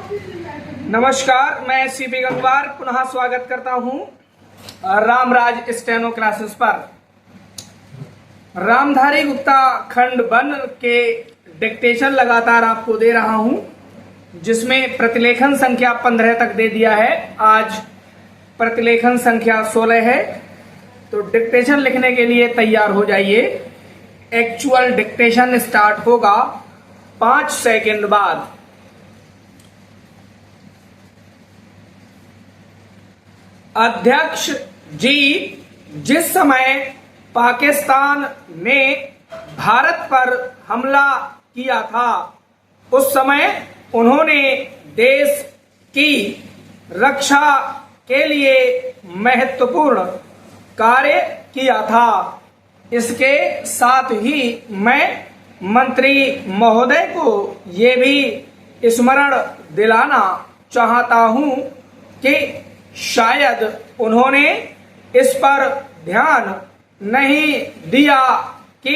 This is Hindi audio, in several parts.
नमस्कार, मैं सीपी गंगवार पुनः स्वागत करता हूं रामराज स्टेनो क्लासेस पर। रामधारी गुप्ता खंड वन के डिक्टेशन लगातार आपको दे रहा हूं, जिसमें प्रतिलेखन संख्या 15 तक दे दिया है। आज प्रतिलेखन संख्या 16 है, तो डिक्टेशन लिखने के लिए तैयार हो जाइए। एक्चुअल डिक्टेशन स्टार्ट होगा 5 सेकंड बाद। अध्यक्ष जी, जिस समय पाकिस्तान ने भारत पर हमला किया था, उस समय उन्होंने देश की रक्षा के लिए महत्वपूर्ण कार्य किया था। इसके साथ ही मैं मंत्री महोदय को ये भी स्मरण दिलाना चाहता हूं कि शायद उन्होंने इस पर ध्यान नहीं दिया कि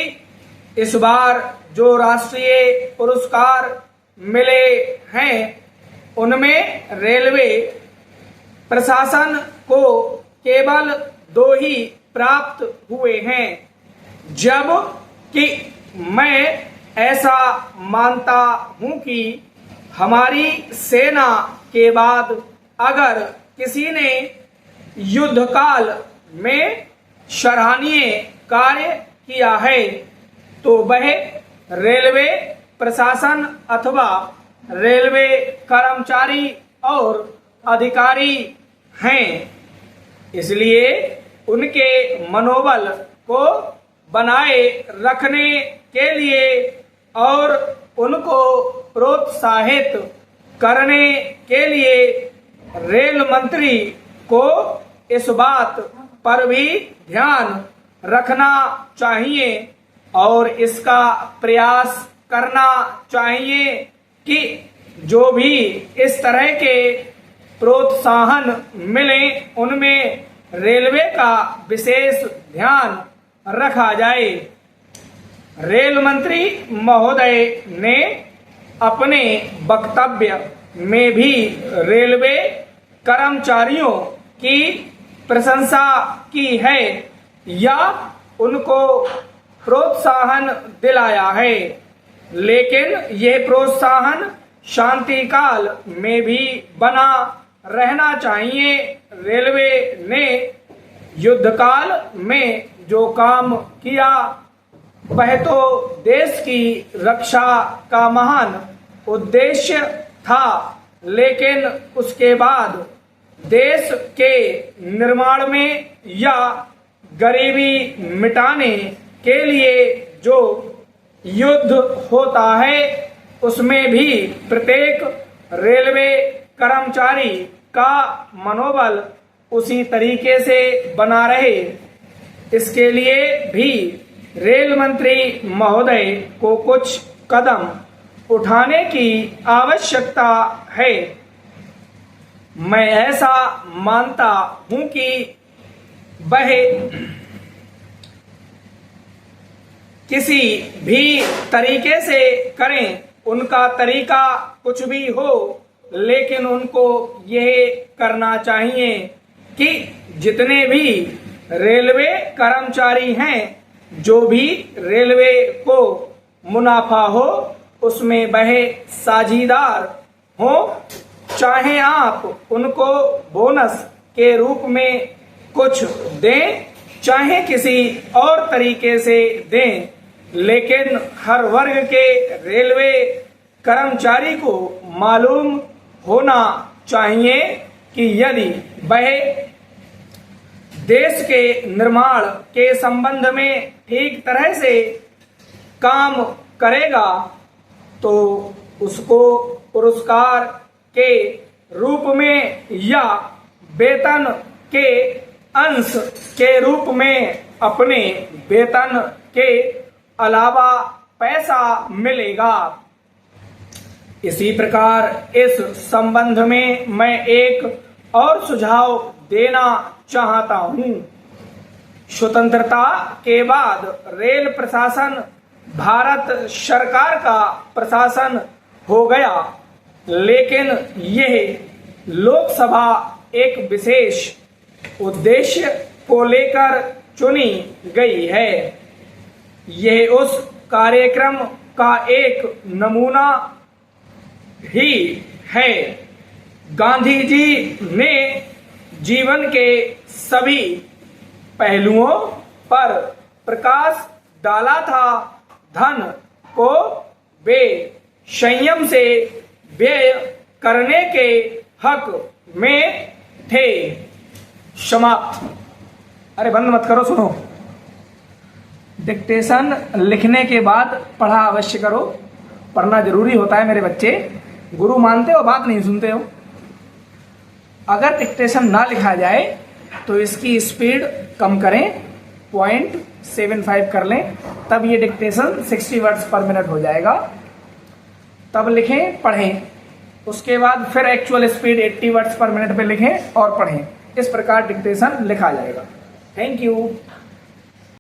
इस बार जो राष्ट्रीय पुरस्कार मिले हैं, उनमें रेलवे प्रशासन को केवल 2 ही प्राप्त हुए हैं। जब कि मैं ऐसा मानता हूं कि हमारी सेना के बाद अगर किसी ने युद्ध काल में सराहनीय कार्य किया है, तो वह रेलवे प्रशासन अथवा रेलवे कर्मचारी और अधिकारी हैं। इसलिए उनके मनोबल को बनाए रखने के लिए और उनको प्रोत्साहित करने के लिए रेल मंत्री को इस बात पर भी ध्यान रखना चाहिए और इसका प्रयास करना चाहिए कि जो भी इस तरह के प्रोत्साहन मिले, उनमें रेलवे का विशेष ध्यान रखा जाए। रेल मंत्री महोदय ने अपने वक्तव्य में भी रेलवे कर्मचारियों की प्रशंसा की है या उनको प्रोत्साहन दिलाया है, लेकिन यह प्रोत्साहन शांति काल में भी बना रहना चाहिए। रेलवे ने युद्ध काल में जो काम किया, वह तो देश की रक्षा का महान उद्देश्य था, लेकिन उसके बाद देश के निर्माण में या गरीबी मिटाने के लिए जो युद्ध होता है, उसमें भी प्रत्येक रेलवे कर्मचारी का मनोबल उसी तरीके से बना रहे, इसके लिए भी रेल मंत्री महोदय को कुछ कदम उठाने की आवश्यकता है। मैं ऐसा मानता हूं कि वह किसी भी तरीके से करें, उनका तरीका कुछ भी हो, लेकिन उनको यह करना चाहिए कि जितने भी रेलवे कर्मचारी हैं, जो भी रेलवे को मुनाफा हो, उसमें वह साझीदार हो। चाहे आप उनको बोनस के रूप में कुछ दें, चाहे किसी और तरीके से दें, लेकिन हर वर्ग के रेलवे कर्मचारी को मालूम होना चाहिए कि यदि वह देश के निर्माण के संबंध में ठीक तरह से काम करेगा, तो उसको पुरस्कार के रूप में या वेतन के अंश के रूप में अपने वेतन के अलावा पैसा मिलेगा। इसी प्रकार इस संबंध में मैं एक और सुझाव देना चाहता हूं। स्वतंत्रता के बाद रेल प्रशासन भारत सरकार का प्रशासन हो गया। लेकिन यह लोकसभा एक विशेष उद्देश्य को लेकर चुनी गई है। यह उस कार्यक्रम का एक नमूना ही है। गांधी जी ने जीवन के सभी पहलुओं पर प्रकाश डाला था। धन को वे संयम से व्यय करने के हक में थे। समाप्त। अरे बंद मत करो, सुनो। डिक्टेशन लिखने के बाद पढ़ा अवश्य करो। पढ़ना जरूरी होता है मेरे बच्चे। गुरु मानते हो, बात नहीं सुनते हो। अगर डिक्टेशन ना लिखा जाए तो इसकी स्पीड कम करें, 0.75 कर लें, तब ये डिक्टेशन 60 वर्ड्स पर मिनट हो जाएगा। तब लिखें, पढ़ें। उसके बाद फिर एक्चुअल स्पीड 80 वर्ड्स पर मिनट पे लिखें और पढ़ें। इस प्रकार डिक्टेशन लिखा जाएगा। Thank you.